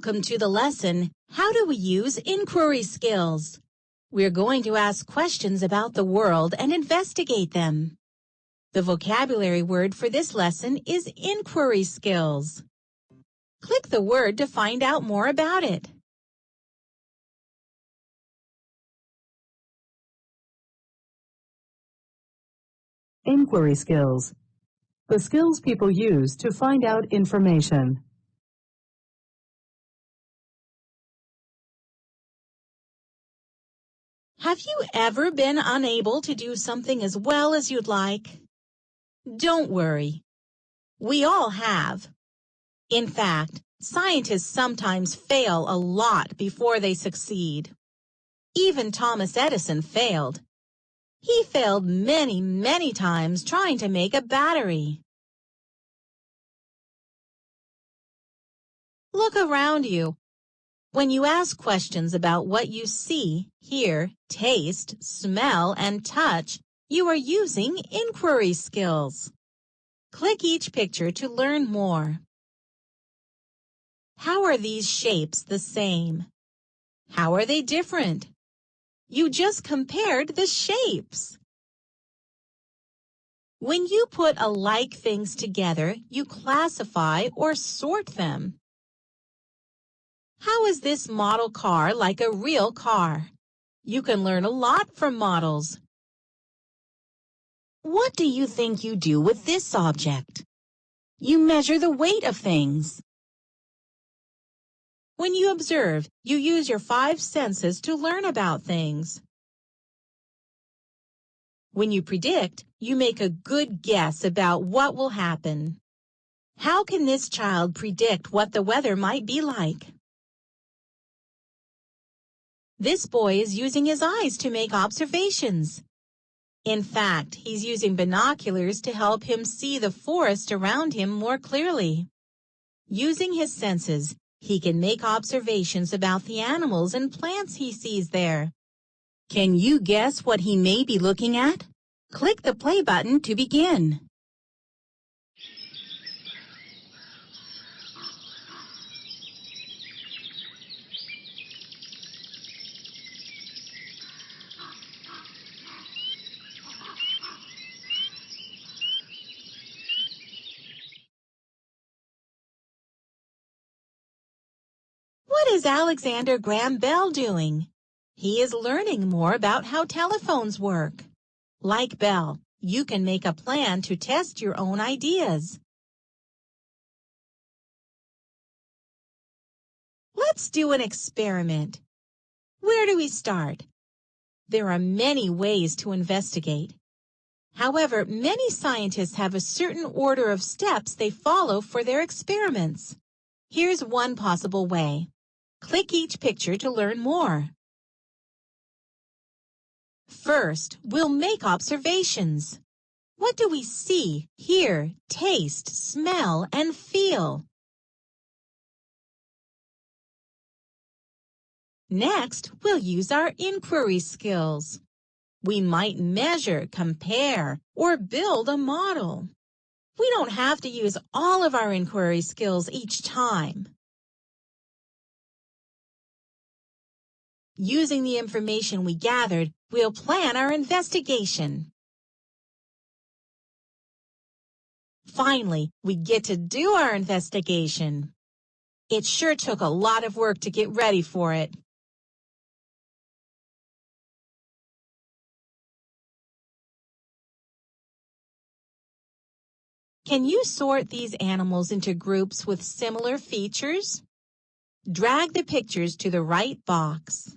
Welcome to the lesson, How do we use inquiry skills? We're going to ask questions about the world and investigate them. The vocabulary word for this lesson is inquiry skills. Click the word to find out more about it. Inquiry skills. The skills people use to find out information. Have you ever been unable to do something as well as you'd like? Don't worry. We all have. In fact, scientists sometimes fail a lot before they succeed. Even Thomas Edison failed. He failed many times trying to make a battery. Look around you. When you ask questions about what you see, hear, taste, smell, and touch, you are using inquiry skills. Click each picture to learn more. How are these shapes the same? How are they different? You just compared the shapes. When you put alike things together, you classify or sort them. How is this model car like a real car? You can learn a lot from models. What do you think you do with this object? You measure the weight of things. When you observe, you use your 5 senses to learn about things. When you predict, you make a good guess about what will happen. How can this child predict what the weather might be like? This boy is using his eyes to make observations. In fact, he's using binoculars to help him see the forest around him more clearly. Using his senses, he can make observations about the animals and plants he sees there. Can you guess what he may be looking at? Click the play button to begin. What is Alexander Graham Bell doing? He is learning more about how telephones work. Like Bell, you can make a plan to test your own ideas. Let's do an experiment. Where do we start? There are many ways to investigate. However, many scientists have a certain order of steps they follow for their experiments. Here's one possible way. Click each picture to learn more. First, we'll make observations. What do we see, hear, taste, smell, and feel? Next, we'll use our inquiry skills. We might measure, compare, or build a model. We don't have to use all of our inquiry skills each time. Using the information we gathered, we'll plan our investigation. Finally, we get to do our investigation. It sure took a lot of work to get ready for it. Can you sort these animals into groups with similar features? Drag the pictures to the right box.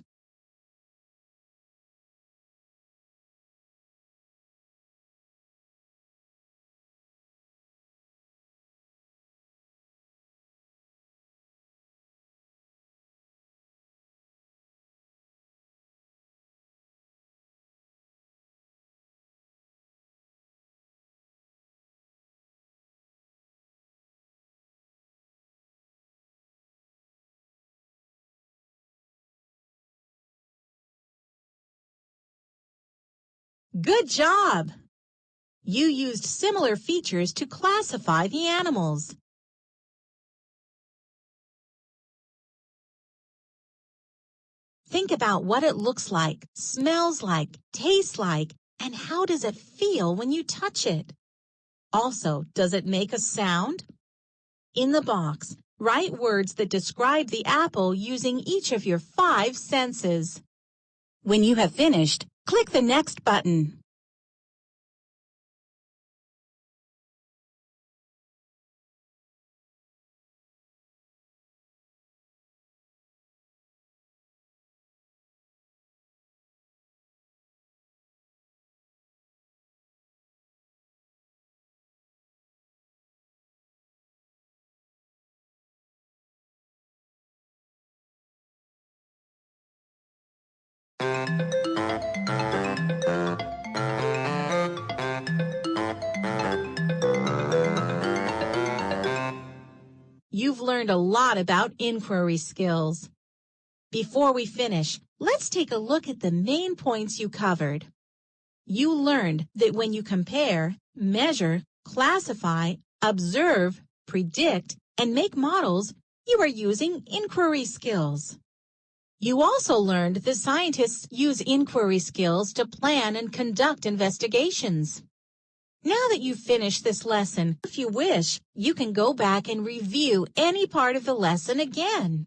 Good job! You used similar features to classify the animals. Think about what it looks like, smells like, tastes like, and how does it feel when you touch it? Also, does it make a sound? In the box, write words that describe the apple using each of your 5 senses. When you have finished, click the Next button. You've learned a lot about inquiry skills. Before we finish, let's take a look at the main points you covered. You learned that when you compare, measure, classify, observe, predict, and make models, you are using inquiry skills. You also learned that scientists use inquiry skills to plan and conduct investigations. Now that you've finished this lesson, if you wish, you can go back and review any part of the lesson again.